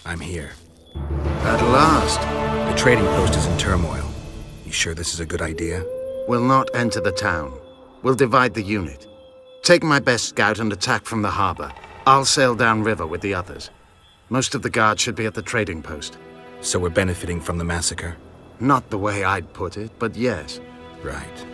I'm here. At last. The trading post is in turmoil. You sure this is a good idea? We'll not enter the town. We'll divide the unit. Take my best scout and attack from the harbor. I'll sail downriver with the others. Most of the guards should be at the trading post. So we're benefiting from the massacre? Not the way I'd put it, but yes. Right.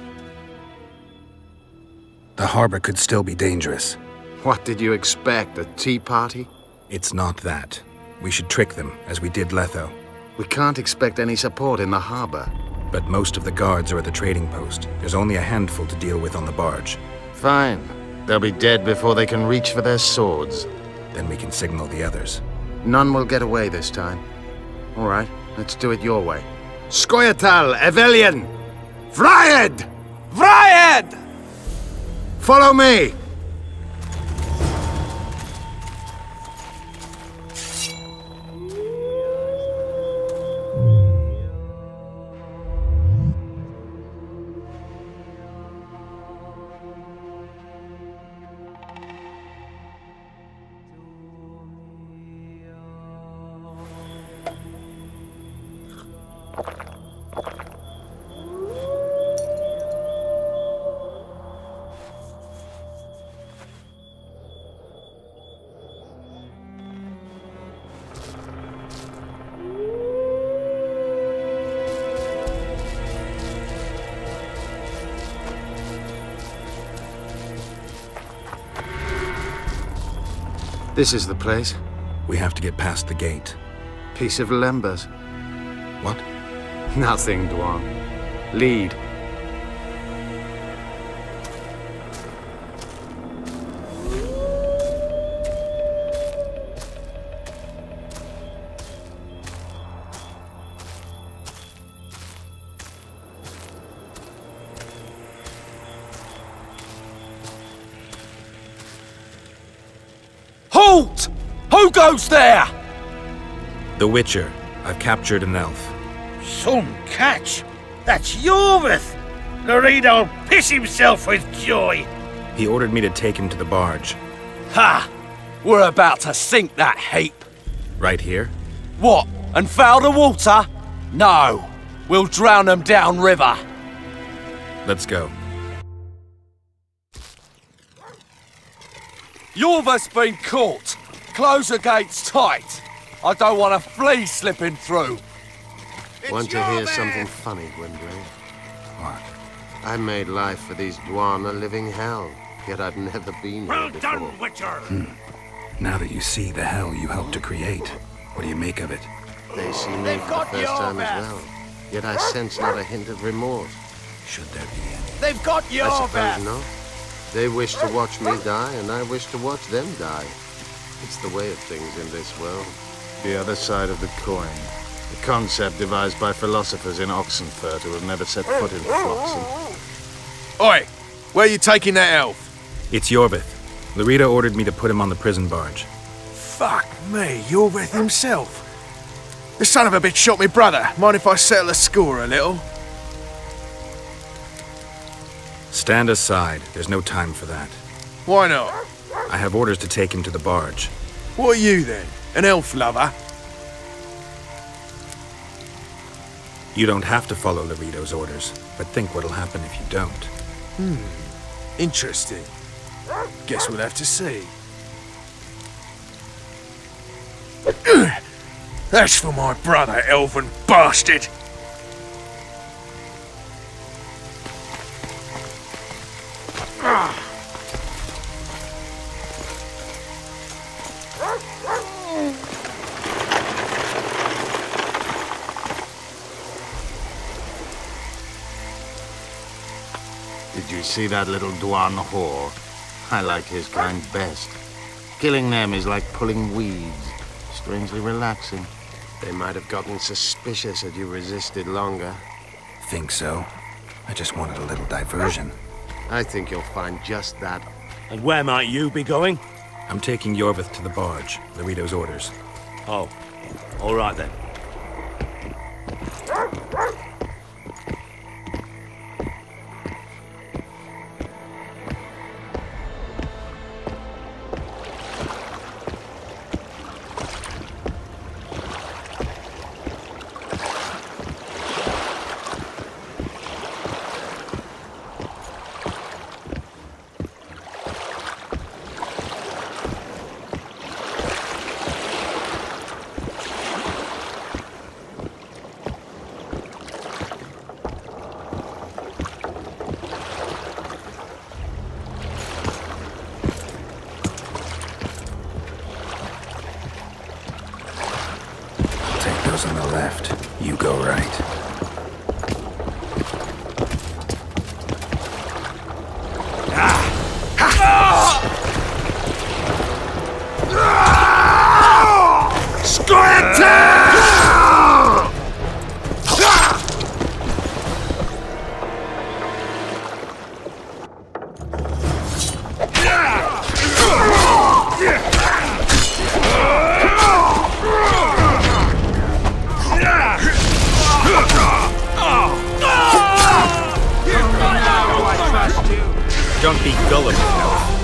The harbor could still be dangerous. What did you expect, a tea party? It's not that. We should trick them, as we did Letho. We can't expect any support in the harbor. But most of the guards are at the trading post. There's only a handful to deal with on the barge. Fine. They'll be dead before they can reach for their swords. Then we can signal the others. None will get away this time. All right, let's do it your way. Skoyatal, Evelian! Vryed! Vryed! Follow me! This is the place. We have to get past the gate. Piece of Lembas. What? Nothing, Dwan. Lead. Halt! Who goes there? The Witcher. I've captured an elf. Some catch! That's Yorvith! Loredo'll piss himself with joy! He ordered me to take him to the barge. Ha! We're about to sink that heap. Right here? What? And foul the water? No. We'll drown them downriver. Let's go. Yorvith's been caught. Close the gates tight. I don't want a flea slipping through. Want to hear something funny, Gwendolyn? What? I made life for these Dwan a living hell, yet I've never been Well here before. done, Witcher! Now that you see the hell you helped to create, what do you make of it? They see me for the first time as well, yet I sense not a hint of remorse. Should there be any? They've got I suppose not. They wish to watch me die, and I wish to watch them die. It's the way of things in this world. The other side of the coin. The concept devised by philosophers in Oxenfurt who have never set foot in Flotsam. Oi! Where are you taking that elf? It's Yorvith. Lorita ordered me to put him on the prison barge. Fuck me, Yorvith himself. The son of a bitch shot me brother. Mind if I settle the score a little? Stand aside. There's no time for that. Why not? I have orders to take him to the barge. What are you then? An elf lover? You don't have to follow Lorito's orders, but think what'll happen if you don't. Interesting. Guess we'll have to see. That's for my brother, elven bastard! Did you see that little Dwan whore? I like his kind best. Killing them is like pulling weeds. Strangely relaxing. They might have gotten suspicious had you resisted longer. Think so? I just wanted a little diversion. I think you'll find just that. And where might you be going? I'm taking Yorvith to the barge. Lorito's orders. Oh, all right then. Don't be gullible, elf.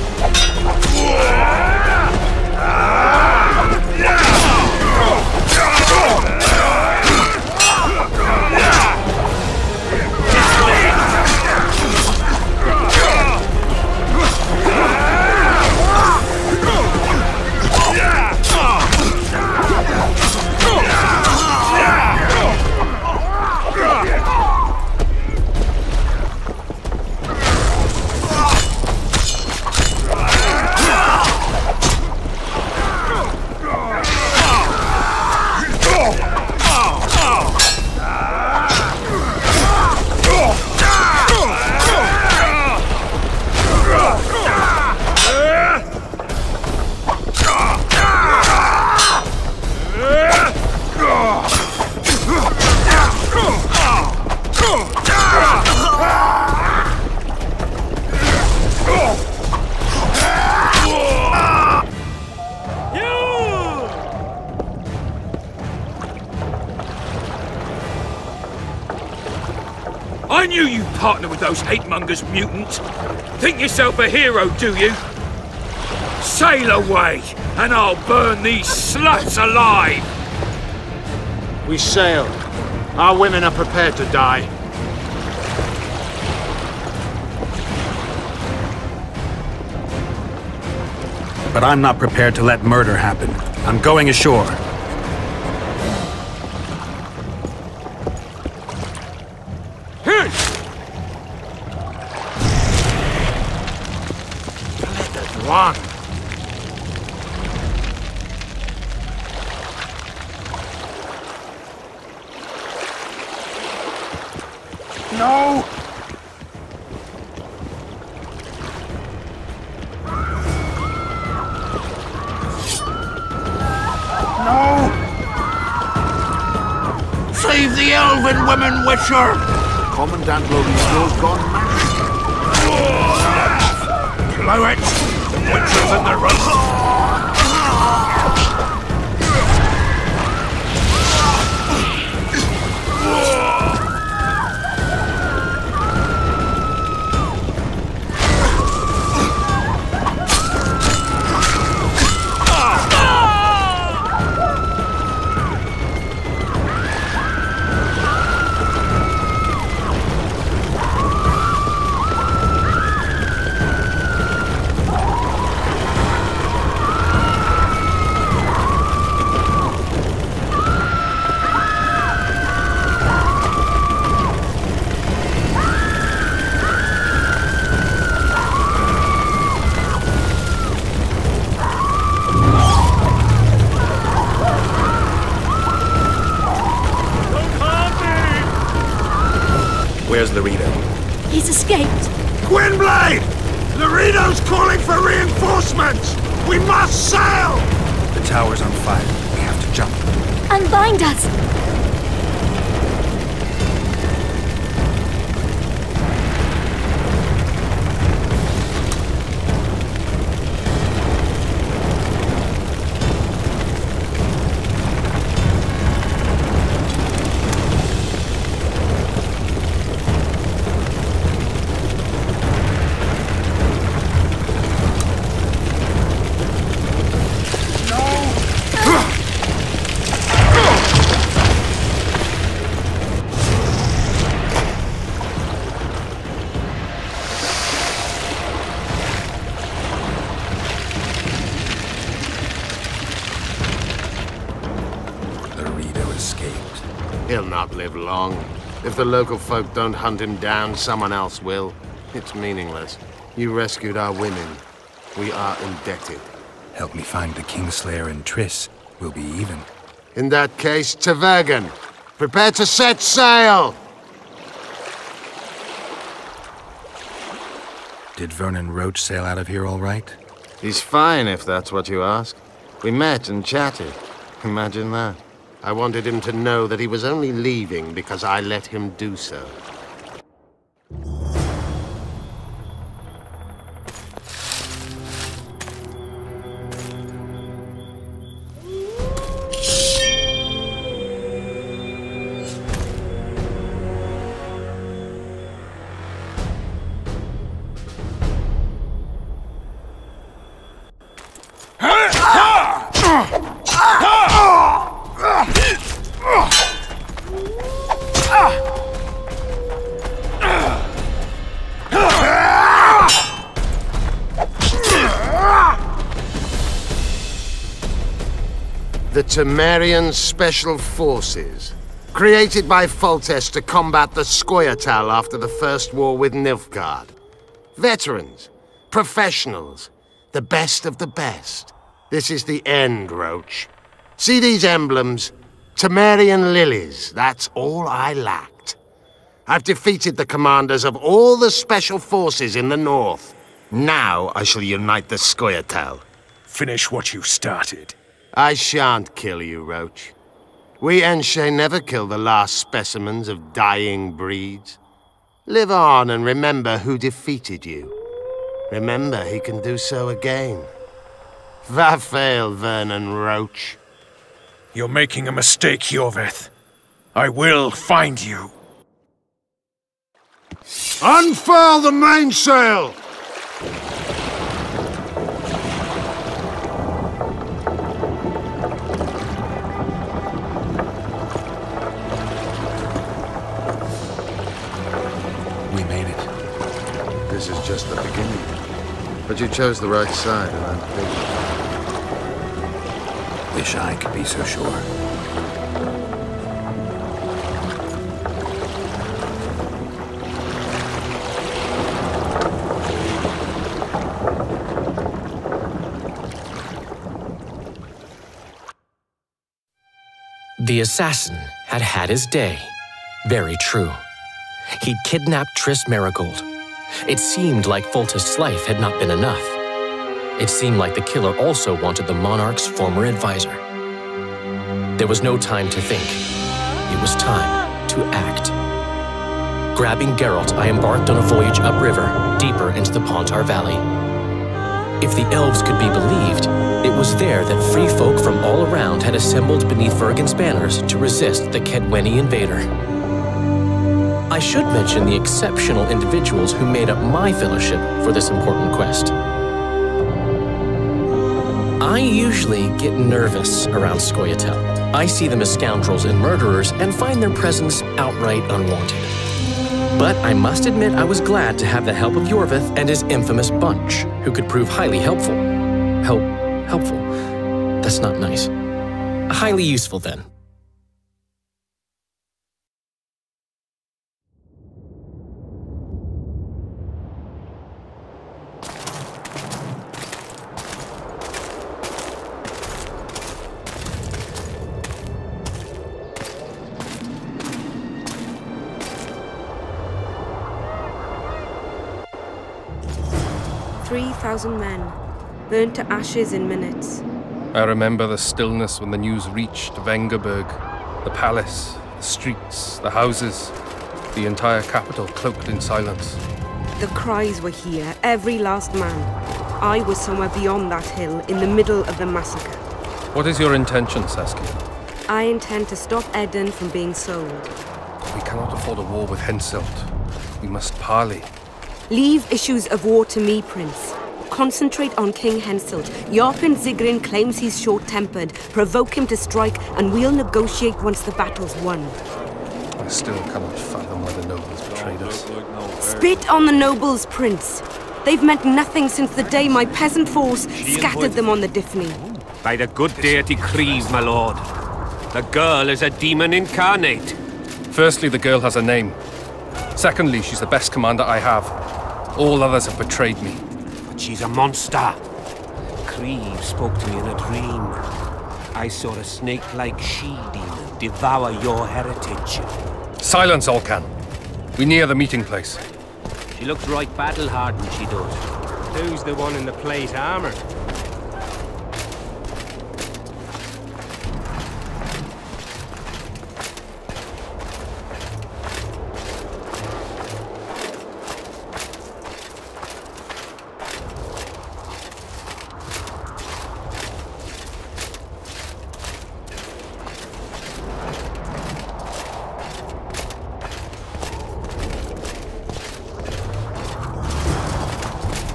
I knew you'd partner with those hate-mongers, mutant. Think yourself a hero, do you? Sail away, and I'll burn these sluts alive! We sail. Our women are prepared to die. But I'm not prepared to let murder happen. I'm going ashore. One. No! No! Save the elven women, Witcher! Commandant Lorino's gone mad. Blow it! The Witcher's in the room! Where's Laredo? He's escaped. Gwynblade! Laredo's calling for reinforcements! We must sail! The tower's on fire. We have to jump. Unbind us! He'll not live long. If the local folk don't hunt him down, someone else will. It's meaningless. You rescued our women. We are indebted. Help me find the Kingslayer and Triss. We'll be even. In that case, to Vergenu. Prepare to set sail! Did Vernon Roach sail out of here all right? He's fine, if that's what you ask. We met and chatted. Imagine that. I wanted him to know that he was only leaving because I let him do so. Temerian Special Forces, created by Foltest to combat the Scoia'tael after the First War with Nilfgaard. Veterans, professionals, the best of the best. This is the end, Roach. See these emblems? Temerian lilies, that's all I lacked. I've defeated the commanders of all the special forces in the north. Now I shall unite the Scoia'tael. Finish what you started. I shan't kill you, Roach. We Enshe never kill the last specimens of dying breeds. Live on and remember who defeated you. Remember he can do so again. Va fail, Vernon Roach. You're making a mistake, Yorveth. I will find you. Unfurl the mainsail! We made it. This is just the beginning. But you chose the right side, and I'm pleased. Wish I could be so sure. The assassin had had his day. Very true. He'd kidnapped Triss Marigold. It seemed like Foltest's life had not been enough. It seemed like the killer also wanted the monarch's former advisor. There was no time to think. It was time to act. Grabbing Geralt, I embarked on a voyage upriver, deeper into the Pontar Valley. If the elves could be believed, it was there that free folk from all around had assembled beneath Vergen's banners to resist the Kedweni invader. I should mention the exceptional individuals who made up my fellowship for this important quest. I usually get nervous around Scoia'tael. I see them as scoundrels and murderers and find their presence outright unwanted. But I must admit I was glad to have the help of Yorveth and his infamous bunch, who could prove highly helpful. Helpful? That's not nice. Highly useful, then. Men, burnt to ashes in minutes. I remember the stillness when the news reached Vengerberg, the palace, the streets, the houses, the entire capital cloaked in silence. The cries were here, every last man. I was somewhere beyond that hill, in the middle of the massacre. What is your intention, Saskia? I intend to stop Eden from being sold. We cannot afford a war with Henselt. We must parley. Leave issues of war to me, Prince. Concentrate on King Henselt. Yarpen Zigrin claims he's short-tempered. Provoke him to strike, and we'll negotiate once the battle's won. I still cannot fathom why the nobles betrayed us. Spit on the nobles, Prince. They've meant nothing since the day my peasant force scattered them on the Dyffny. By the good deity Crees, my lord. The girl is a demon incarnate. Firstly, the girl has a name. Secondly, she's the best commander I have. All others have betrayed me. But she's a monster. Crees spoke to me in a dream. I saw a snake-like she-demon devour your heritage. Silence, Alcan. We near the meeting place. She looks right battle-hardened, she does. Who's the one in the plate armor?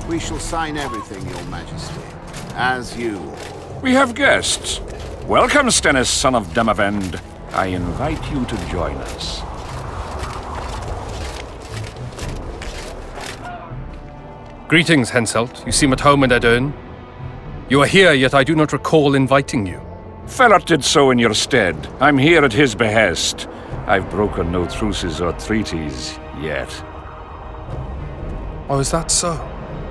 We shall sign everything, Your Majesty. As you. We have guests. Welcome, Stennis, son of Demavend. I invite you to join us. Greetings, Henselt. You seem at home in Edern. You are here, yet I do not recall inviting you. Felot did so in your stead. I'm here at his behest. I've broken no truces or treaties yet. Oh, is that so?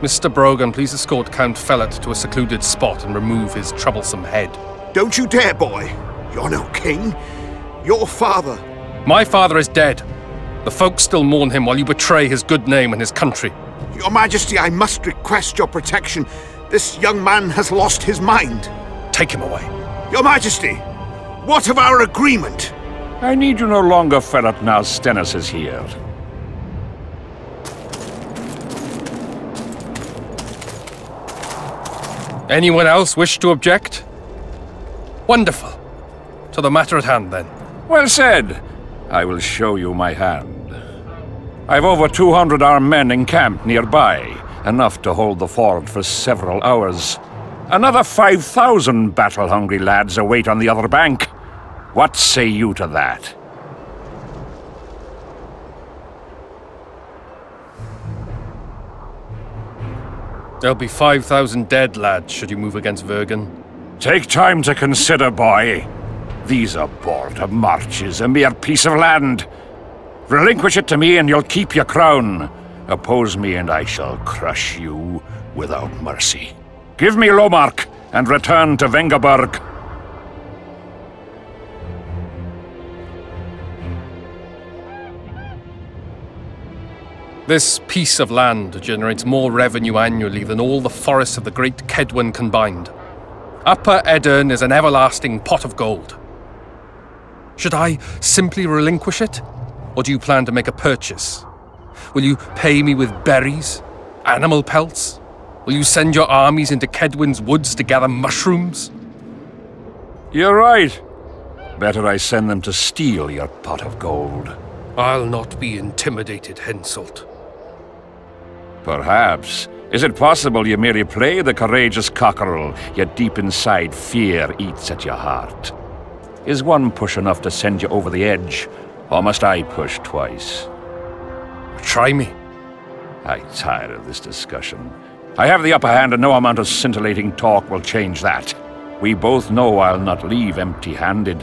Mr. Brogan, please escort Count Felot to a secluded spot and remove his troublesome head. Don't you dare, boy. You're no king. Your father. My father is dead. The folk still mourn him while you betray his good name and his country. Your Majesty, I must request your protection. This young man has lost his mind. Take him away. Your Majesty, what of our agreement? I need you no longer, Felot, now Stennis is here. Anyone else wish to object? Wonderful. To the matter at hand, then. Well said. I will show you my hand. I've over 200 armed men encamped nearby, enough to hold the fort for several hours. Another 5,000 battle-hungry lads await on the other bank. What say you to that? There'll be 5,000 dead lads should you move against Vergen. Take time to consider, boy. These are border marches, a mere piece of land. Relinquish it to me and you'll keep your crown. Oppose me and I shall crush you without mercy. Give me Lomark and return to Vengerberg. This piece of land generates more revenue annually than all the forests of the Great Kedwen combined. Upper Edirn is an everlasting pot of gold. Should I simply relinquish it? Or do you plan to make a purchase? Will you pay me with berries? Animal pelts? Will you send your armies into Kedwen's woods to gather mushrooms? You're right. Better I send them to steal your pot of gold. I'll not be intimidated, Henselt. Perhaps. Is it possible you merely play the courageous cockerel, yet deep inside fear eats at your heart? Is one push enough to send you over the edge, or must I push twice? Try me. I tire of this discussion. I have the upper hand and no amount of scintillating talk will change that. We both know I'll not leave empty-handed.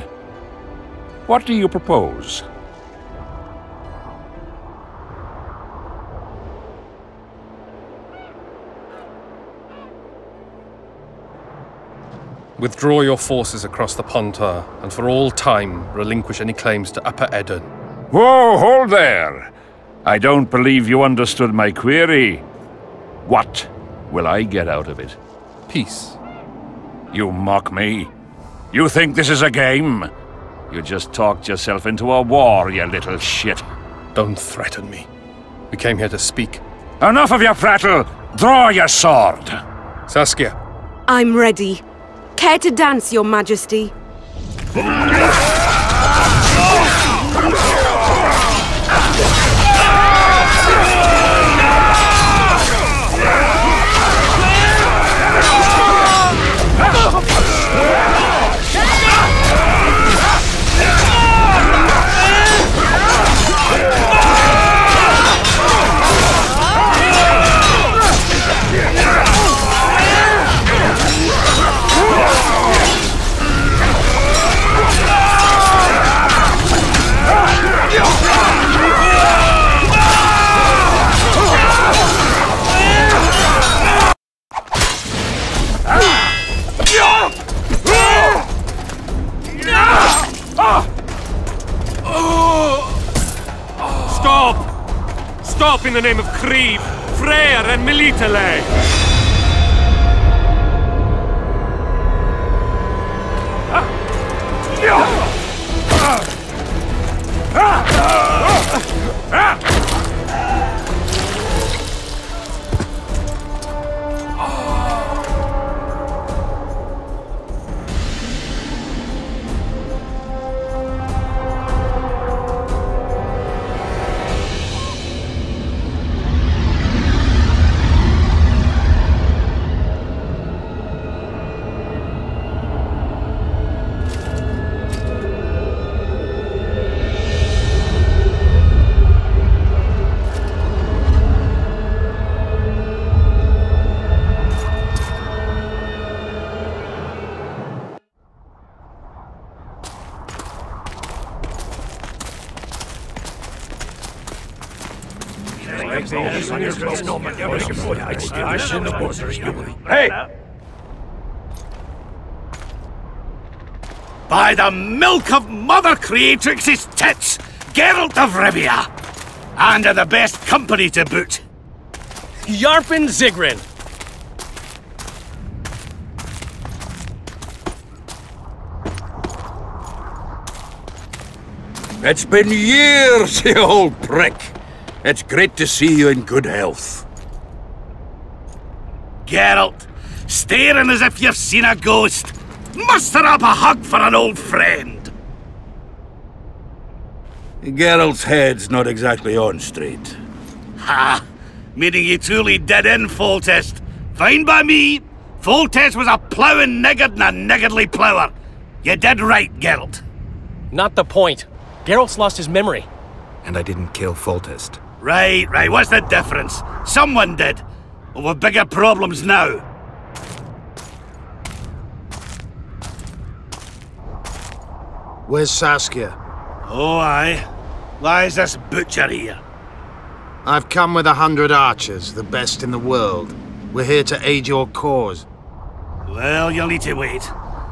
What do you propose? Withdraw your forces across the Pontar, and for all time, relinquish any claims to Upper Edirn. Whoa, hold there! I don't believe you understood my query. What will I get out of it? Peace. You mock me? You think this is a game? You just talked yourself into a war, you little shit. Don't threaten me. We came here to speak. Enough of your prattle! Draw your sword! Saskia. I'm ready. Care to dance, Your Majesty? Stop! Stop in the name of Kriv, Freyr and Militale! Hey! By the milk of Mother Creatrix's tits, Geralt of Rivia! And of the best company to boot. Yarpen Zigrin! It's been years, you old prick. It's great to see you in good health. Geralt, staring as if you've seen a ghost. Muster up a hug for an old friend. Geralt's head's not exactly on straight. Ha! Meaning you truly did in Foltest. Fine by me. Foltest was a ploughing niggard and a niggardly plougher. You did right, Geralt. Not the point. Geralt's lost his memory. And I didn't kill Foltest. Right. What's the difference? Someone did. But we've bigger problems now. Where's Saskia? Oh, aye. Why is this butcher here? I've come with 100 archers, the best in the world. We're here to aid your cause. Well, you'll need to wait.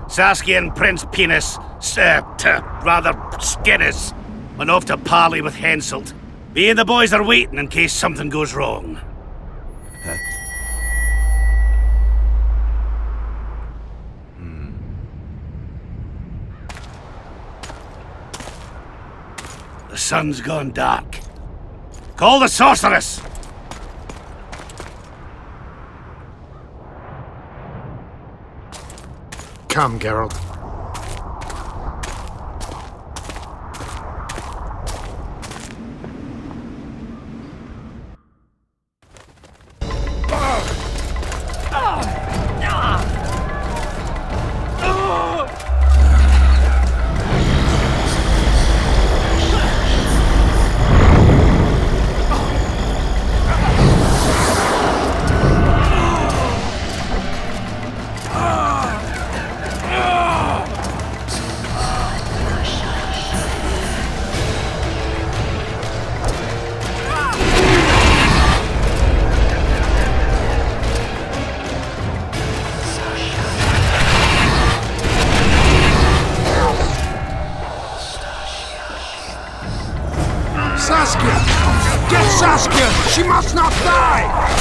Saskia and Prince Penis, rather Skinnis, went off to parley with Henselt. Me and the boys are waiting in case something goes wrong. The sun's gone dark. Call the sorceress! Come, Geralt. Saskia! Get Saskia! She must not die!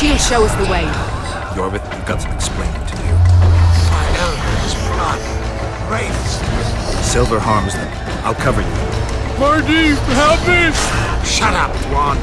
She'll show us the way. got some explaining to do. My elders' blood. Wraiths. Silver harms them. I'll cover you. Marty, help me! Shut up, Juan.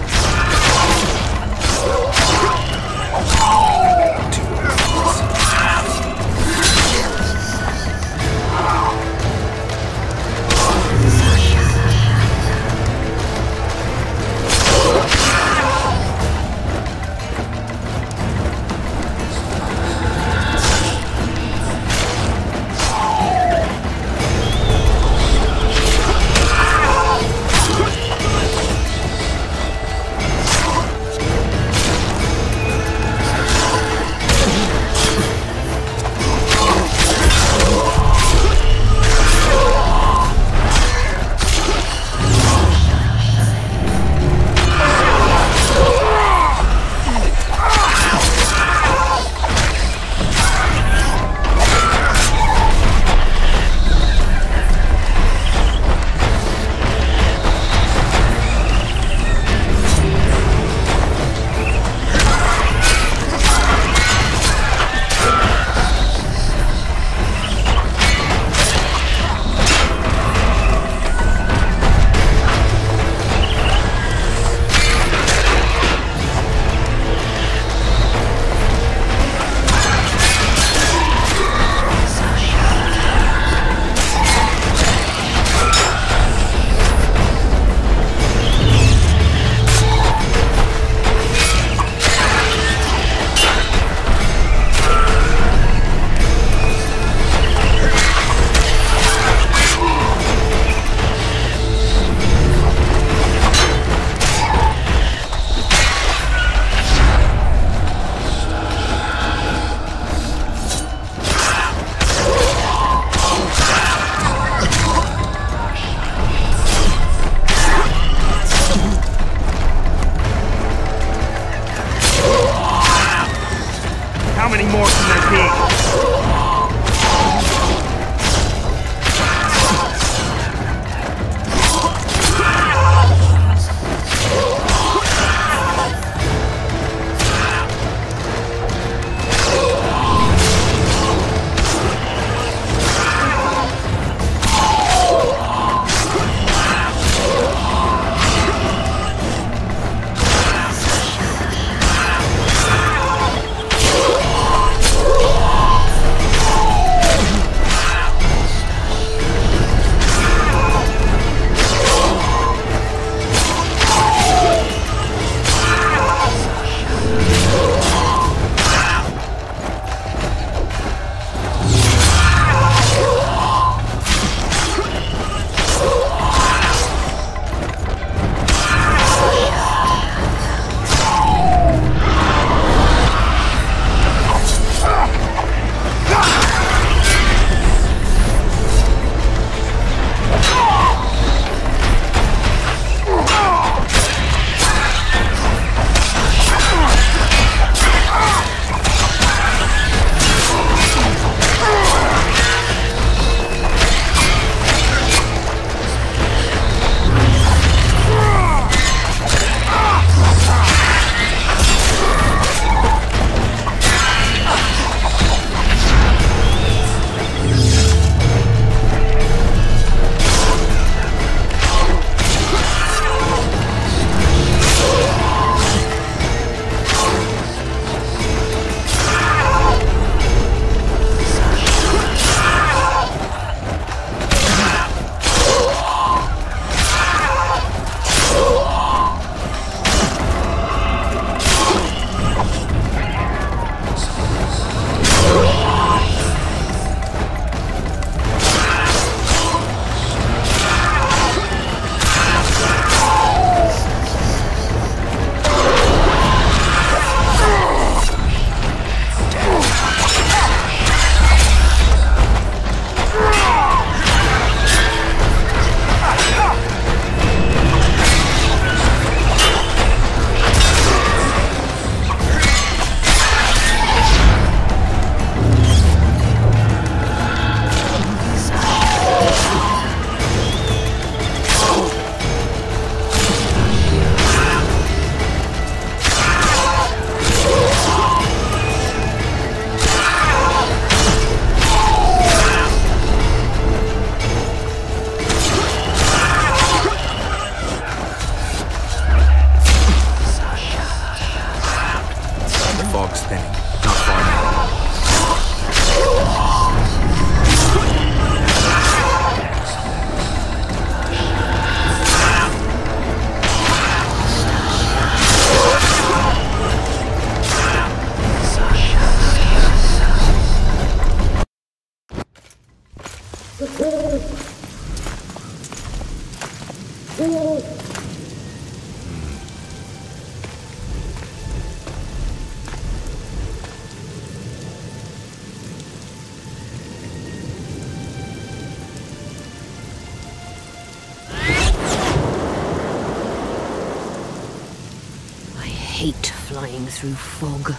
hate flying through fog.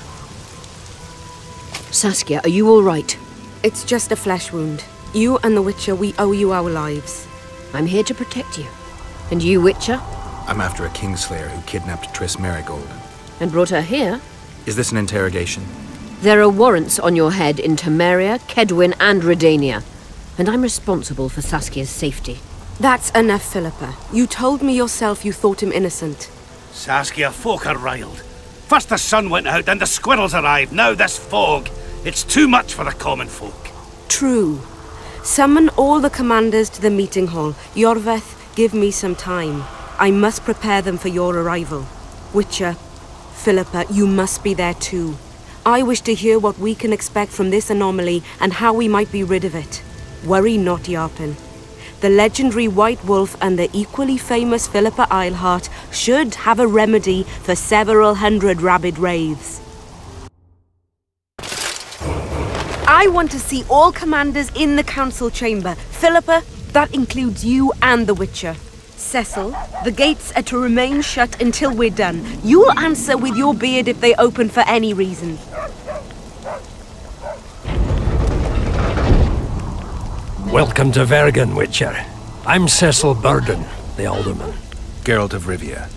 Saskia, are you all right? It's just a flesh wound. You and the Witcher, we owe you our lives. I'm here to protect you. And you, Witcher? I'm after a Kingslayer who kidnapped Triss Marigold. And brought her here? Is this an interrogation? There are warrants on your head in Temeria, Kedwin, and Redania. And I'm responsible for Saskia's safety. That's enough, Philippa. You told me yourself you thought him innocent. Saskia, folk are riled. First the sun went out, then the squirrels arrived, now this fog. It's too much for the common folk. True. Summon all the commanders to the meeting hall. Yorveth, give me some time. I must prepare them for your arrival. Witcher, Philippa, you must be there too. I wish to hear what we can expect from this anomaly and how we might be rid of it. Worry not, Yarpen. The legendary White Wolf and the equally famous Philippa Eilhart should have a remedy for several hundred rabid wraiths. I want to see all commanders in the council chamber. Philippa, that includes you and the Witcher. Cecil, the gates are to remain shut until we're done. You'll answer with your beard if they open for any reason. Welcome to Vergenu, Witcher. I'm Cecil Burden, the Alderman. Geralt of Rivia.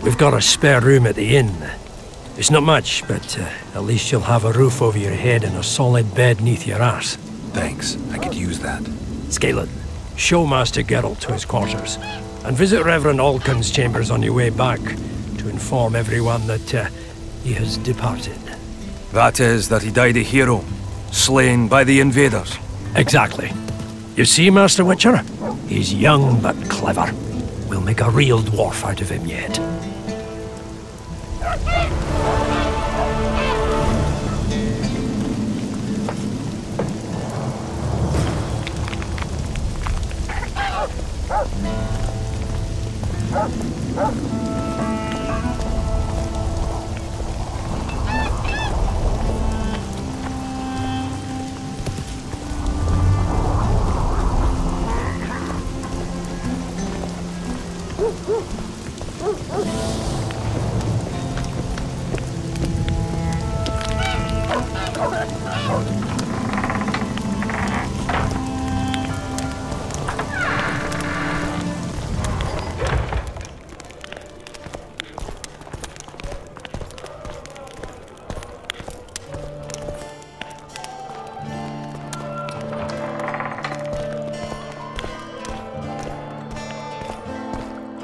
We've got a spare room at the inn. It's not much, but at least you'll have a roof over your head and a solid bed neath your ass. Thanks, I could use that. Scalen, show Master Geralt to his quarters, and visit Reverend Alcon's chambers on your way back, to inform everyone that he has departed. That is, that he died a hero, slain by the invaders. Exactly. You see, Master Witcher? He's young but clever. We'll make a real dwarf out of him yet.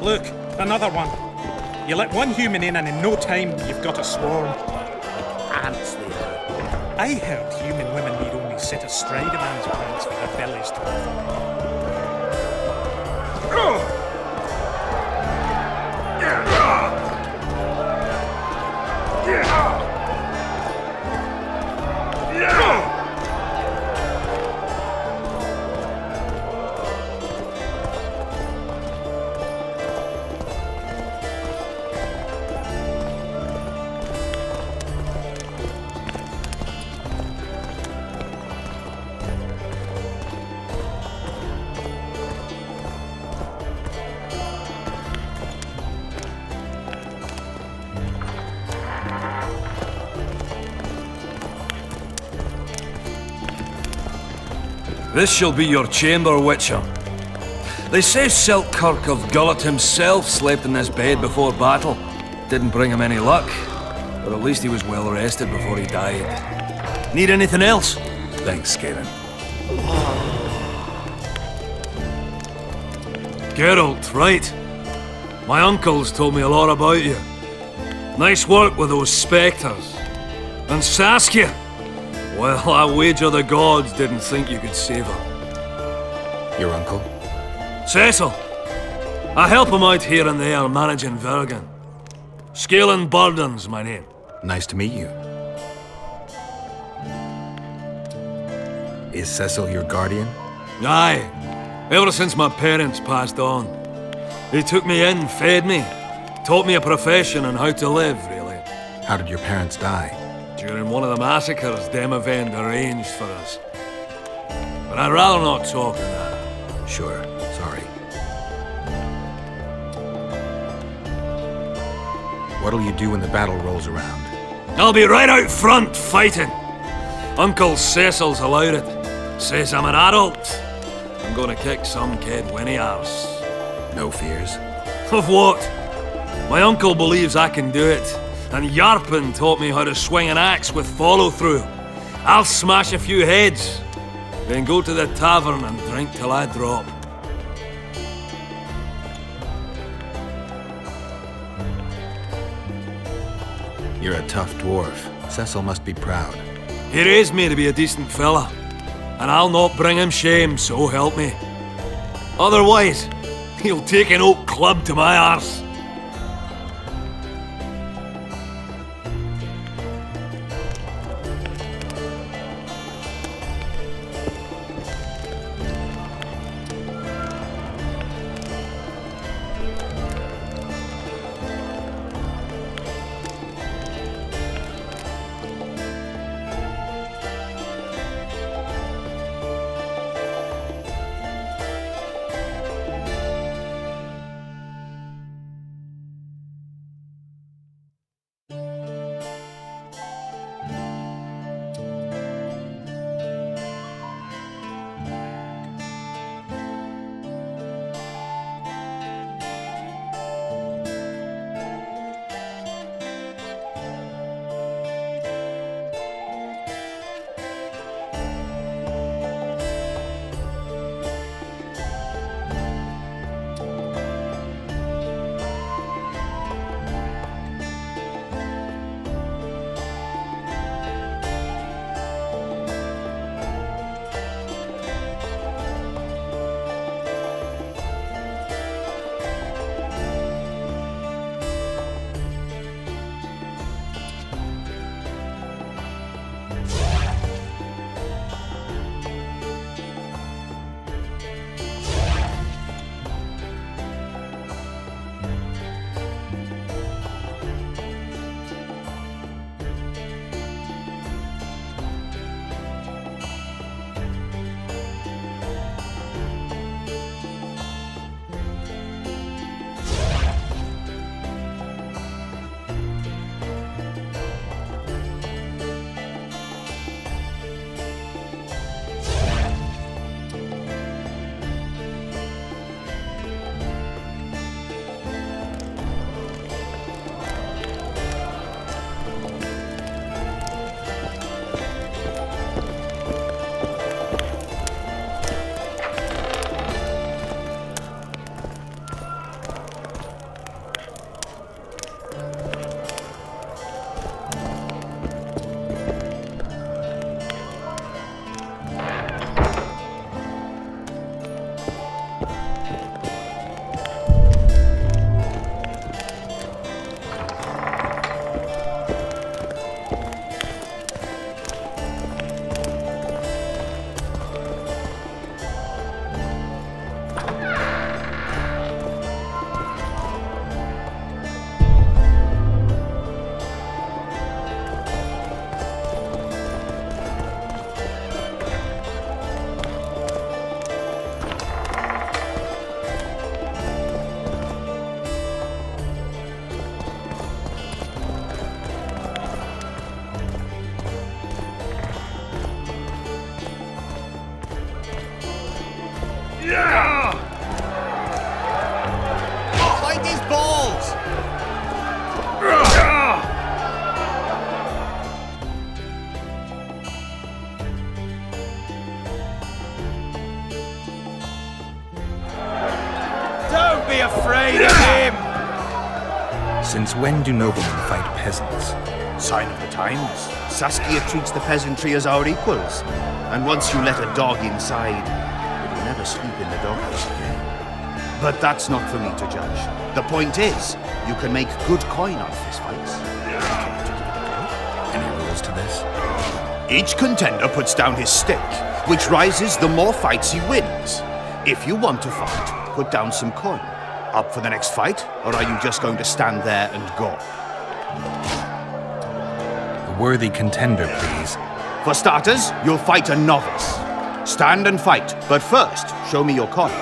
Look, another one. You let one human in and in no time you've got a swarm. Like ants they are. I heard human women need only sit astride a man's pants for their bellies to open. This shall be your chamber, Witcher. They say Selkirk of Gullet himself slept in this bed before battle. Didn't bring him any luck, but at least he was well rested before he died. Need anything else? Thanks, Scalen. Geralt, right. My uncles told me a lot about you. Nice work with those spectres. And Saskia! Well, I wager the gods didn't think you could save her. Your uncle? Cecil! I help him out here and there managing Vergen. Scalen Burden's my name. Nice to meet you. Is Cecil your guardian? Aye. Ever since my parents passed on. He took me in, fed me, taught me a profession and how to live, really. How did your parents die? During one of the massacres Demavend arranged for us. But I'd rather not talk of that. Sure, sorry. What'll you do when the battle rolls around? I'll be right out front, fighting. Uncle Cecil's allowed it. Says I'm an adult. I'm gonna kick some kid when he asks. No fears? Of what? My uncle believes I can do it, and Yarpin taught me how to swing an axe with follow-through. I'll smash a few heads, then go to the tavern and drink till I drop. You're a tough dwarf. Cecil must be proud. He raised me to be a decent fella, and I'll not bring him shame, so help me. Otherwise, he'll take an oak club to my arse. Find his balls! Don't be afraid of him! Since when do noblemen fight peasants? Sign of the times. Saskia treats the peasantry as our equals. And once you let a dog inside, it'll never sleep in the doghouse again. But that's not for me to judge. The point is, you can make good coin on fistfights. Any rules to this? Each contender puts down his stake, which rises the more fights he wins. If you want to fight, put down some coin. Up for the next fight, or are you just going to stand there and go? A worthy contender, please. For starters, you'll fight a novice. Stand and fight, but first, show me your coin.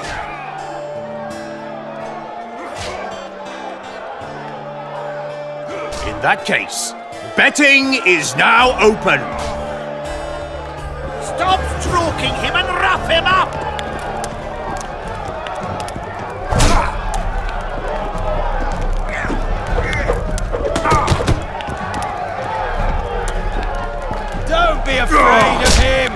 In that case, betting is now open. Stop stroking him and rough him up! Don't be afraid of him!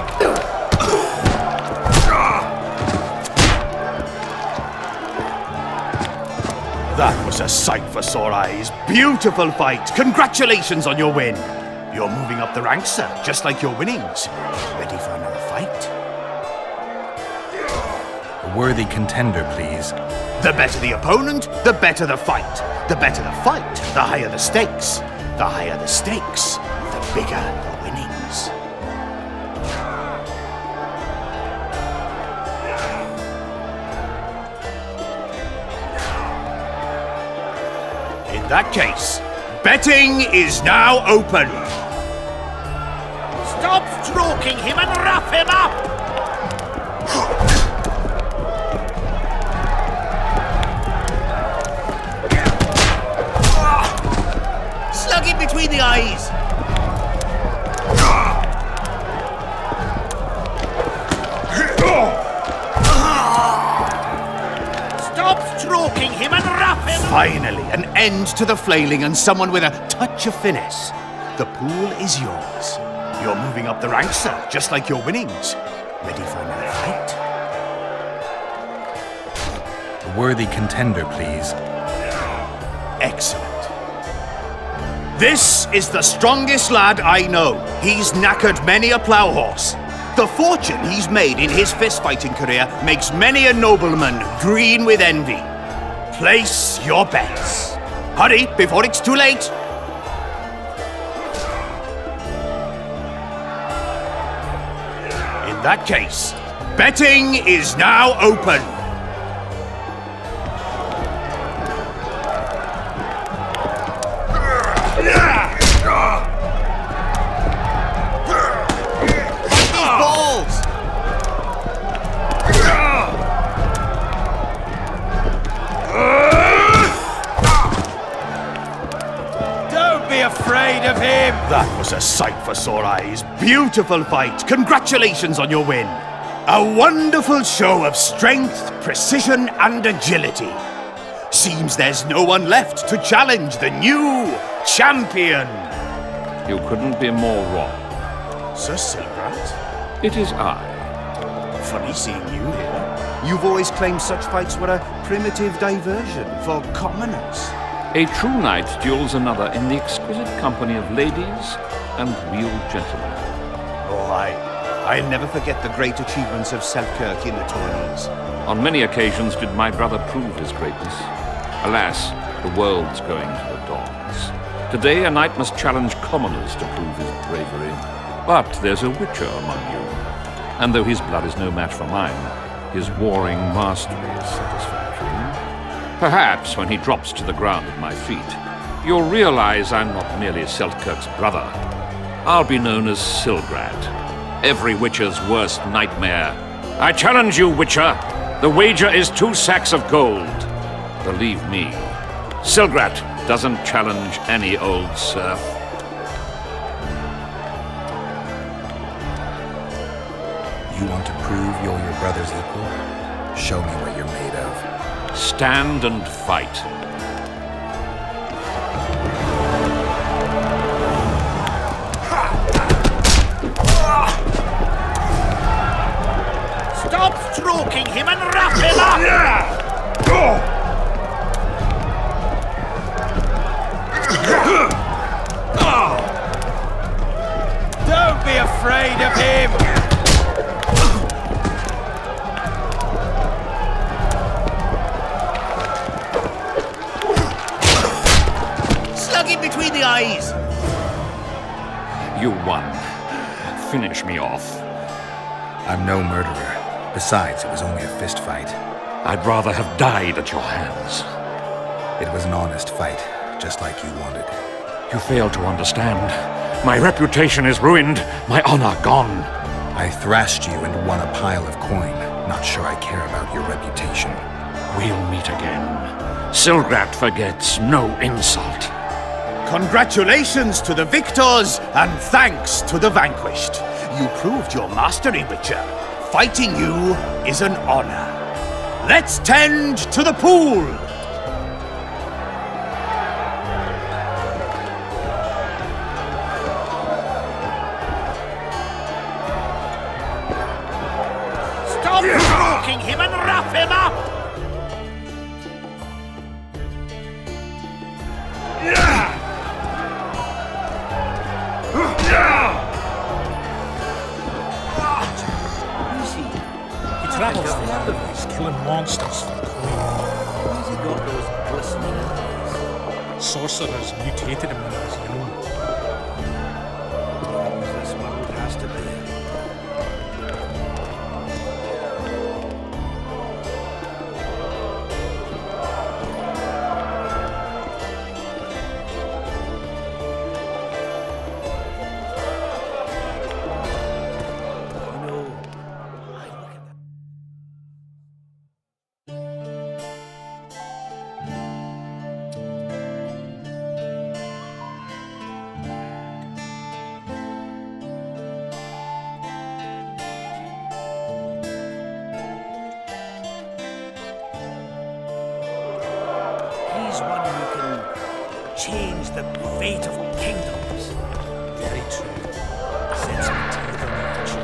That was a sight for sore eyes. Beautiful fight. Congratulations on your win. You're moving up the ranks, sir, just like your winnings. Ready for another fight? A worthy contender, please. The better the opponent, the better the fight. The better the fight, the higher the stakes. The higher the stakes, the bigger the winnings. In that case, betting is now open. Stop stroking him and rough him up! Slug him between the eyes. Stop stroking him and rough him up! Finally, an end to the flailing and someone with a touch of finesse. The pool is yours. You're moving up the ranks, sir, just like your winnings. Ready for another fight? A worthy contender, please. Excellent. This is the strongest lad I know. He's knackered many a plough horse. The fortune he's made in his fist-fighting career makes many a nobleman green with envy. Place your bets. Hurry, before it's too late. In that case, betting is now open. Afraid of him! That was a sight for sore eyes. Beautiful fight. Congratulations on your win. A wonderful show of strength, precision, and agility. Seems there's no one left to challenge the new champion. You couldn't be more wrong. Sir Silbrat? It is I. Funny seeing you here. You've always claimed such fights were a primitive diversion for commoners. A true knight duels another in the exquisite company of ladies and real gentlemen. Oh, I'll never forget the great achievements of Selkirk in the tourneys. On many occasions did my brother prove his greatness. Alas, the world's going to the dogs. Today a knight must challenge commoners to prove his bravery. But there's a witcher among you. And though his blood is no match for mine, his warring mastery is satisfactory. Perhaps when he drops to the ground at my feet, you'll realize I'm not merely Selkirk's brother. I'll be known as Silgrad, every witcher's worst nightmare. I challenge you, witcher. The wager is 2 sacks of gold. Believe me, Silgrad doesn't challenge any old serf. You want to prove you're your brother's equal? Show me what you're made of. Stand and fight. Stop stroking him and wrap him up! Don't be afraid of him! Between the eyes. You won. Finish me off. I'm no murderer. Besides, it was only a fist fight. I'd rather have died at your hands. It was an honest fight, just like you wanted. You fail to understand. My reputation is ruined, my honor gone. I thrashed you and won a pile of coin. Not sure I care about your reputation. We'll meet again. Silgrat forgets no insult. Congratulations to the victors, and thanks to the vanquished. You proved your mastery, Witcher. Fighting you is an honor. Let's tend to the pool! Stop provoking him and rough him up! He travels the land, killing monsters for coin. Where's he got those glistening eyes? Sorcerers mutated him when he was young. This world has to be. He's one who can change the fate of kingdoms. Very true. Sets my teeth on edge.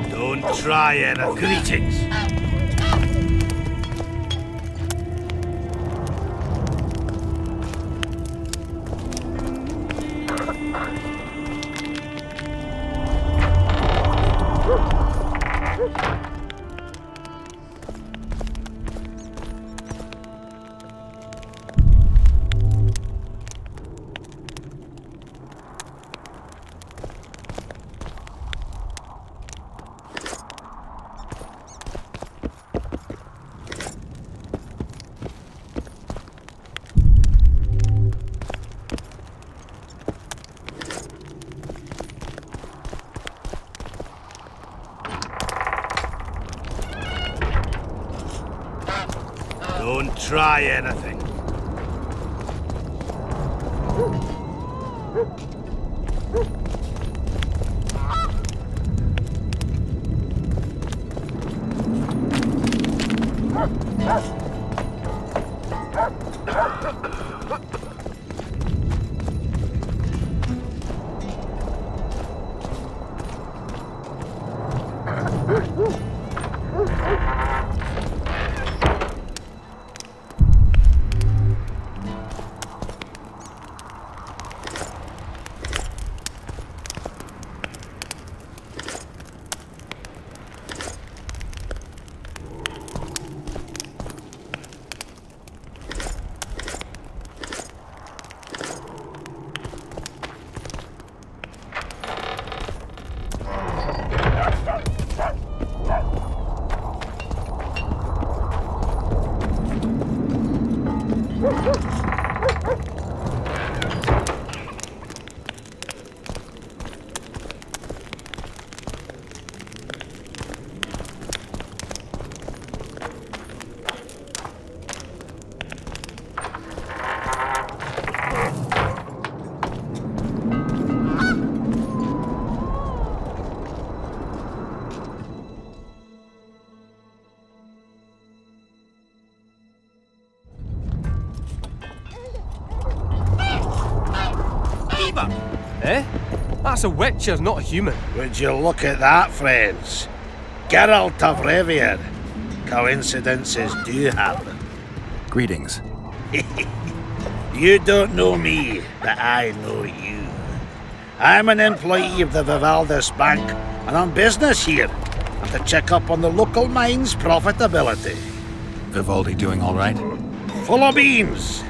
Don't try it. Greetings. Don't try anything. Eh? That's a witcher, not a human. Would you look at that, friends? Geralt of Rivia. Coincidences do happen. Greetings. You don't know me, but I know you. I'm an employee of the Vivaldis Bank, and on business here. I'm to check up on the local mine's profitability. Vivaldi doing all right? Full of beans.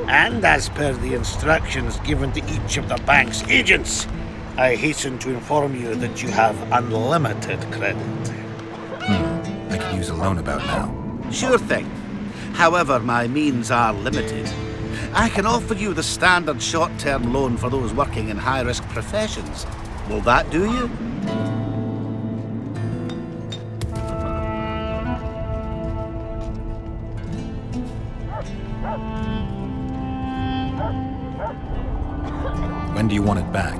And as per the instructions given to each of the bank's agents, I hasten to inform you that you have unlimited credit. I could use a loan about now. Sure thing. However, my means are limited. I can offer you the standard short-term loan for those working in high-risk professions. Will that do you? When do you want it back?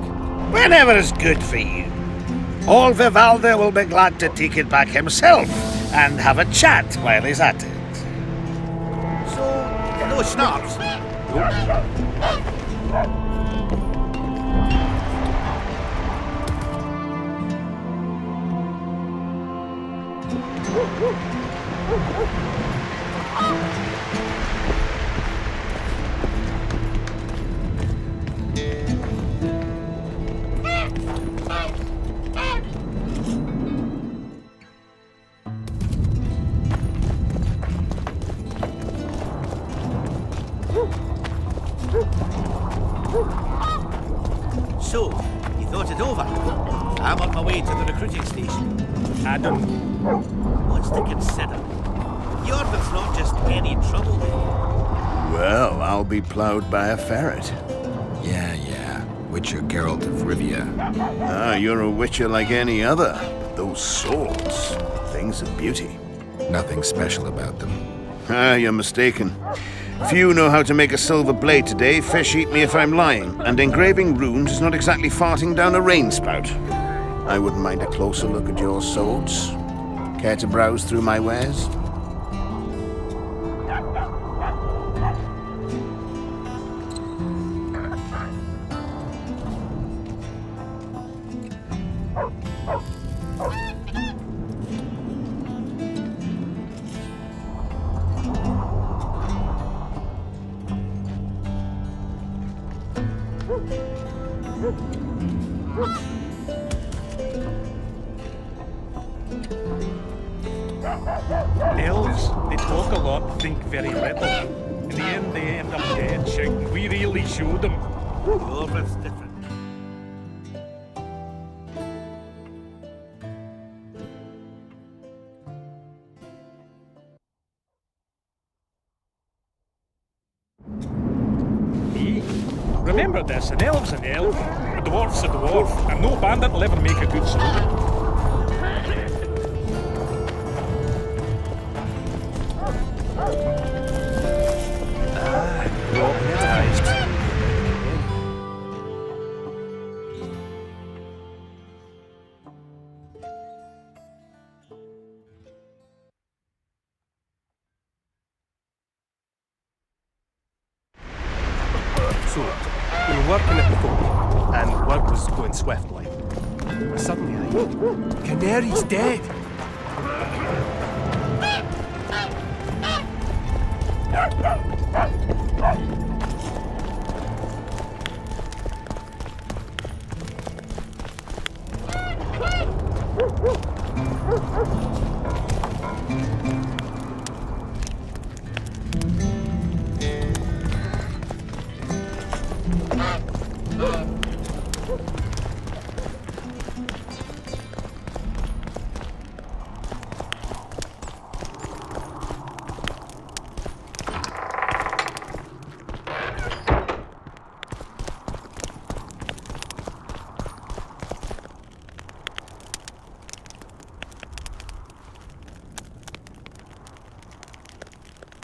Whenever is good for you. Old Vivaldi will be glad to take it back himself and have a chat while he's at it. So, no schnapps? So, you thought it over? I'm on my way to the recruiting station. Adam. What's to consider? The Order's not just any trouble here. Well, I'll be plowed by a ferret. Yeah. Witcher Geralt of Rivia. Ah, you're a witcher like any other. But those swords, things of beauty. Nothing special about them. Ah, you're mistaken. Few know how to make a silver blade today. Fish eat me if I'm lying. And engraving runes is not exactly farting down a rain spout. I wouldn't mind a closer look at your swords. Care to browse through my wares? Elves, they talk a lot, think very little. In the end, they end up dead, shouting, "We really showed them." It's different. Remember this, an elf's an elf, a dwarf's a dwarf, and no bandit will ever make a good soldier. So, we were working at the fort, and work was going swiftly. Suddenly Canary's dead!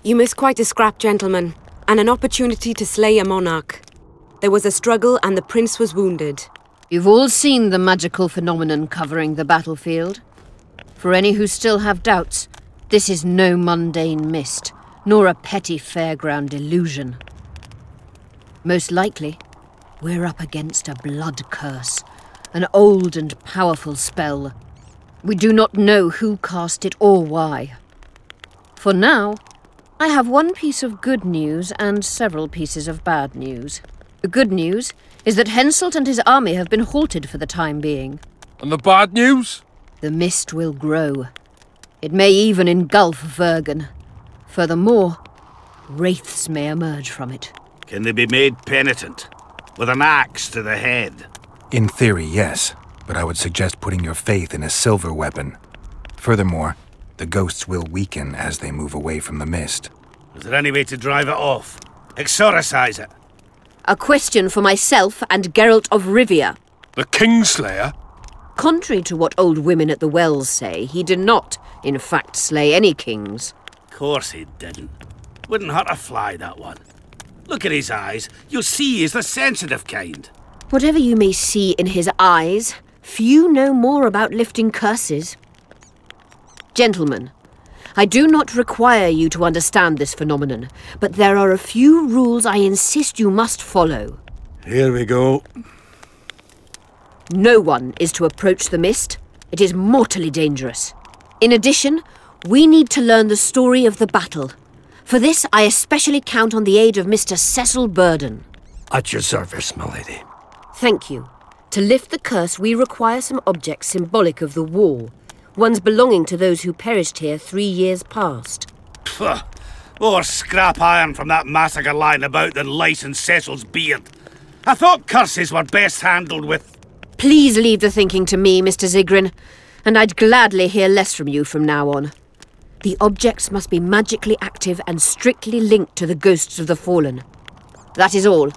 You missed quite a scrap, gentlemen, and an opportunity to slay a monarch. There was a struggle and the prince was wounded. You've all seen the magical phenomenon covering the battlefield. For any who still have doubts, this is no mundane mist, nor a petty fairground illusion. Most likely, we're up against a blood curse, an old and powerful spell. We do not know who cast it or why. For now, I have one piece of good news and several pieces of bad news. The good news is that Henselt and his army have been halted for the time being. And the bad news? The mist will grow. It may even engulf Vergen. Furthermore, wraiths may emerge from it. Can they be made penitent? With an axe to the head? In theory, yes. But I would suggest putting your faith in a silver weapon. Furthermore, the ghosts will weaken as they move away from the mist. Is there any way to drive it off? Exorcise it? A question for myself and Geralt of Rivia. The Kingslayer? Contrary to what old women at the wells say, he did not, in fact, slay any kings. Of course he didn't. Wouldn't hurt a fly, that one. Look at his eyes. You'll see he's the sensitive kind. Whatever you may see in his eyes, few know more about lifting curses. Gentlemen, I do not require you to understand this phenomenon, but there are a few rules I insist you must follow. Here we go. No one is to approach the mist. It is mortally dangerous. In addition, we need to learn the story of the battle. For this, I especially count on the aid of Mr. Cecil Burden. At your service, my lady. Thank you. To lift the curse, we require some objects symbolic of the war. Ones belonging to those who perished here 3 years past. Pfft. More scrap iron from that massacre lying about than lice in Cecil's beard. I thought curses were best handled with... Please leave the thinking to me, Mr. Zigrin, and I'd gladly hear less from you from now on. The objects must be magically active and strictly linked to the ghosts of the fallen. That is all.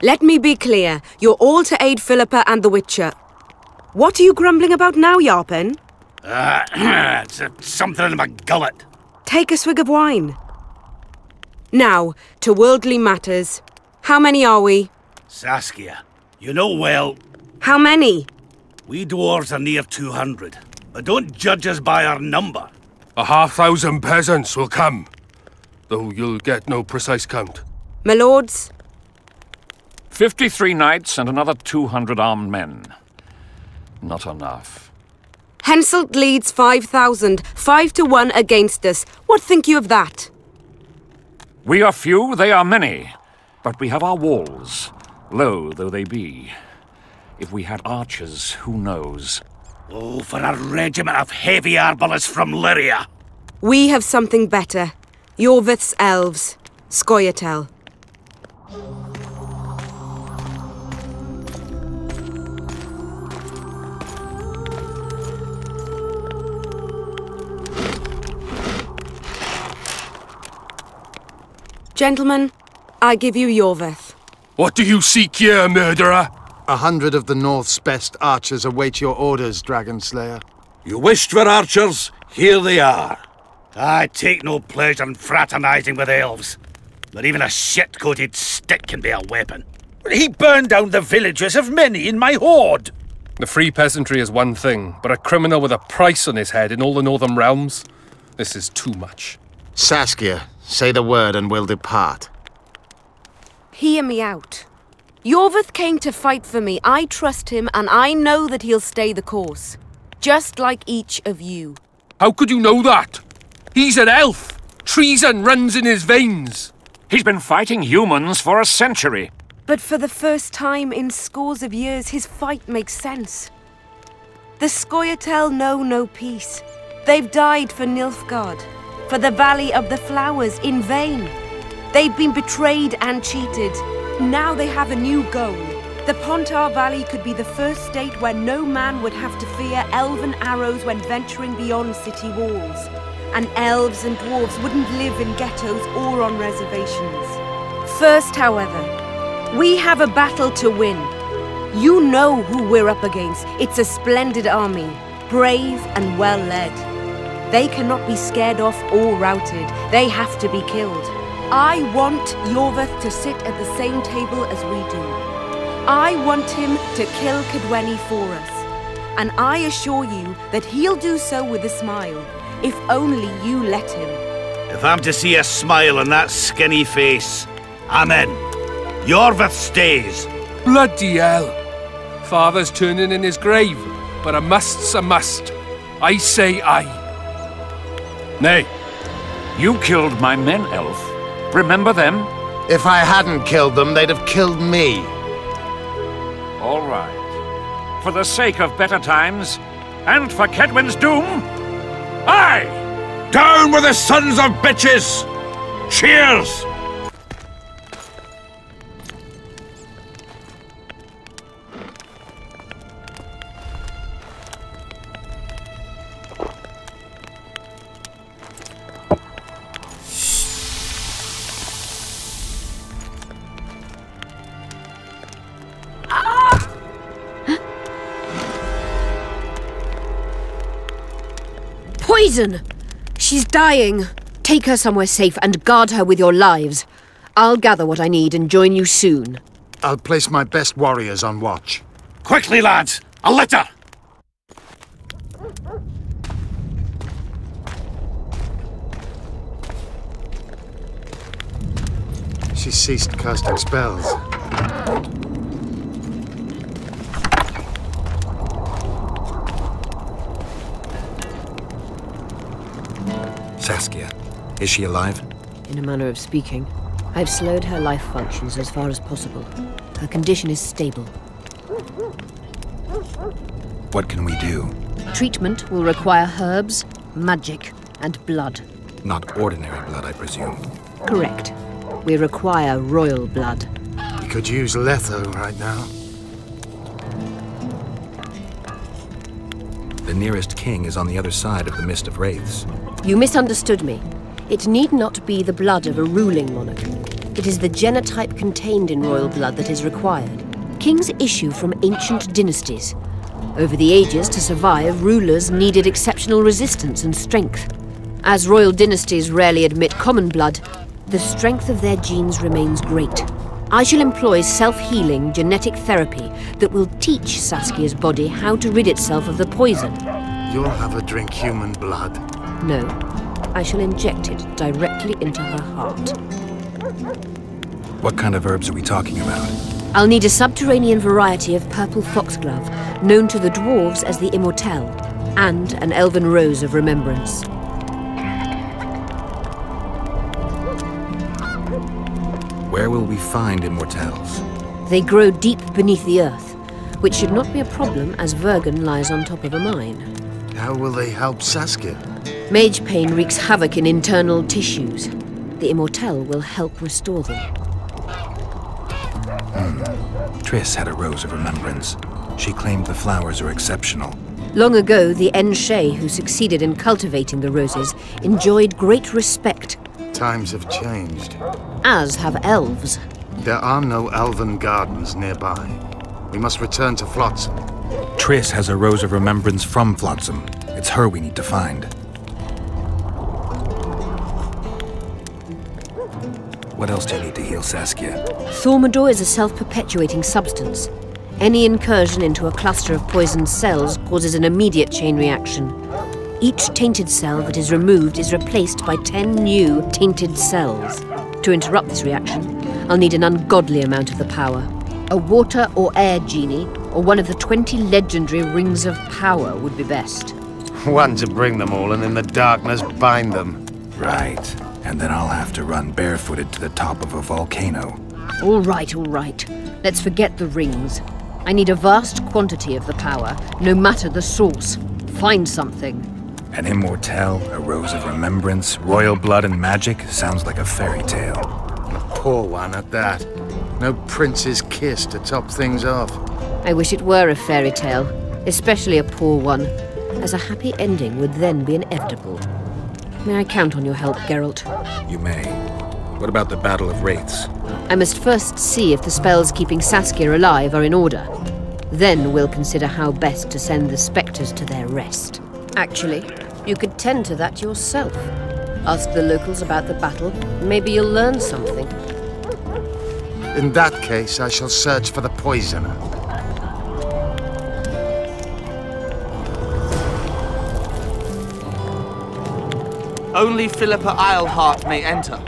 Let me be clear. You're all to aid Philippa and the Witcher. What are you grumbling about now, Yarpen? It's something in my gullet. Take a swig of wine. Now, to worldly matters. How many are we? Saskia, you know well. How many? We dwarves are near 200, but don't judge us by our number. 500 peasants will come, though you'll get no precise count. My lords? 53 knights and another 200 armed men. Not enough. Henselt leads 5,000, 5 to 1 against us. What think you of that? We are few, they are many, but we have our walls, low though they be. If we had archers, who knows? Oh, for a regiment of heavy arbalists from Lyria. We have something better. Yorvith's elves. Scoia'tael. Gentlemen, I give you Yorvith. What do you seek here, murderer? 100 of the North's best archers await your orders, Dragon Slayer. You wished for archers? Here they are. I take no pleasure in fraternizing with elves. But even a shit-coated stick can be a weapon. He burned down the villages of many in my horde. The free peasantry is one thing, but a criminal with a price on his head in all the northern realms? This is too much. Saskia, say the word and we'll depart. Hear me out. Yorvith came to fight for me. I trust him, and I know that he'll stay the course. Just like each of you. How could you know that? He's an elf. Treason runs in his veins. He's been fighting humans for a century. But for the first time in scores of years, his fight makes sense. The Scoia'tael know no peace. They've died for Nilfgaard, for the Valley of the Flowers, in vain. They've been betrayed and cheated. Now they have a new goal. The Pontar Valley could be the first state where no man would have to fear elven arrows when venturing beyond city walls. And elves and dwarves wouldn't live in ghettos or on reservations. First, however, we have a battle to win. You know who we're up against. It's a splendid army, brave and well led. They cannot be scared off or routed. They have to be killed. I want Yorvith to sit at the same table as we do. I want him to kill Cadwenny for us. And I assure you that he'll do so with a smile, if only you let him. If I'm to see a smile on that skinny face, I'm in. Yorvith stays. Bloody hell. Father's turning in his grave, but a must's a must. I say aye. Nay, you killed my men, elf. Remember them? If I hadn't killed them, they'd have killed me. All right. For the sake of better times, and for Kedwin's doom, aye! Down with the sons of bitches! Cheers! Poison! She's dying. Take her somewhere safe and guard her with your lives. I'll gather what I need and join you soon. I'll place my best warriors on watch. Quickly, lads! A litter! She ceased casting spells. Saskia, is she alive? In a manner of speaking. I've slowed her life functions as far as possible. Her condition is stable. What can we do? Treatment will require herbs, magic, and blood. Not ordinary blood, I presume. Correct. We require royal blood. We could use Letho right now. The nearest king is on the other side of the Mist of Wraiths. You misunderstood me. It need not be the blood of a ruling monarch. It is the genotype contained in royal blood that is required. Kings issue from ancient dynasties. Over the ages, to survive, rulers needed exceptional resistance and strength. As royal dynasties rarely admit common blood, the strength of their genes remains great. I shall employ self-healing genetic therapy that will teach Saskia's body how to rid itself of the poison. You'll have her drink human blood. No, I shall inject it directly into her heart. What kind of herbs are we talking about? I'll need a subterranean variety of purple foxglove, known to the dwarves as the immortelle, and an elven rose of remembrance. Where will we find immortelles? They grow deep beneath the earth, which should not be a problem as Vergenu lies on top of a mine. How will they help Saskia? Mage pain wreaks havoc in internal tissues. The immortelle will help restore them. Triss had a rose of remembrance. She claimed the flowers are exceptional. Long ago, the Enshe who succeeded in cultivating the roses enjoyed great respect. Times have changed. As have elves. There are no elven gardens nearby. We must return to Flotsam. Triss has a rose of remembrance from Flotsam. It's her we need to find. What else do you need to heal Saskia? Thaumadour is a self-perpetuating substance. Any incursion into a cluster of poisoned cells causes an immediate chain reaction. Each tainted cell that is removed is replaced by 10 new tainted cells. To interrupt this reaction, I'll need an ungodly amount of the power. A water or air genie, or one of the 20 legendary rings of power would be best. One to bring them all and in the darkness bind them. Right. And then I'll have to run barefooted to the top of a volcano. All right, all right. Let's forget the rings. I need a vast quantity of the power, no matter the source. Find something. An immortelle, a rose of remembrance, royal blood and magic sounds like a fairy tale. A poor one at that. No prince's kiss to top things off. I wish it were a fairy tale, especially a poor one, as a happy ending would then be inevitable. May I count on your help, Geralt? You may. What about the Battle of Wraiths? I must first see if the spells keeping Saskia alive are in order. Then we'll consider how best to send the spectres to their rest. Actually, you could tend to that yourself. Ask the locals about the battle. Maybe you'll learn something. In that case, I shall search for the poisoner. Only Philippa Eilhart may enter.